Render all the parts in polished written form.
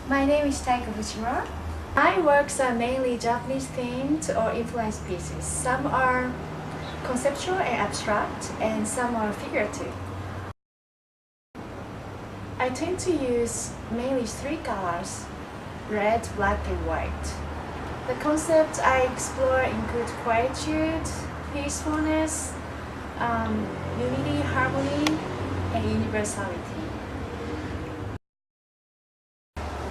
My name is Taiko. My works are mainly Japanese themed or influenced pieces. Some are conceptual and abstract, and some are figurative. I tend to use mainly three colors: red, black, and white. The concepts I explore include quietude, peacefulness, unity, harmony, and universality.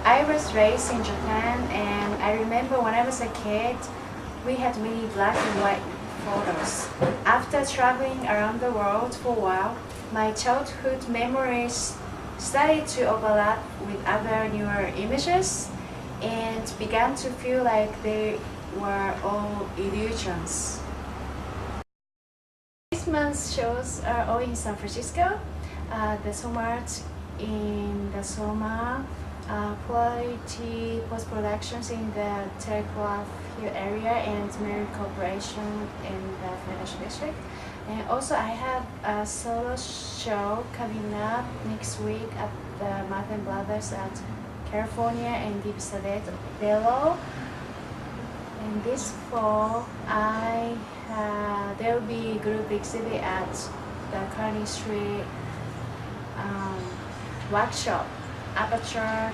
I was raised in Japan, and I remember when I was a kid, we had many black and white photos. After traveling around the world for a while, my childhood memories started to overlap with other newer images and began to feel like they were all illusions. This month's shows are all in San Francisco. The Somart in the Soma, quality post-productions in the Telegraph Hill area, and Mary Corporation in the Financial District. And also I have a solo show coming up next week at the Martin Brothers at California and Deep Bello. And this fall, there will be a group exhibit at the Kearney Street workshop, aperture,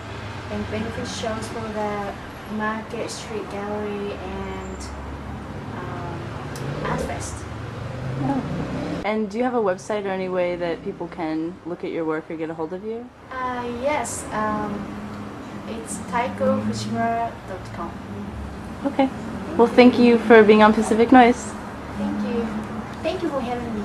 and benefit shows for the Market Street Gallery and Art Fest. Oh. And do you have a website or any way that people can look at your work or get a hold of you? Yes, it's taikofushimura.com. Okay. Well, thank you for being on Pacific Noise. Thank you. Thank you for having me.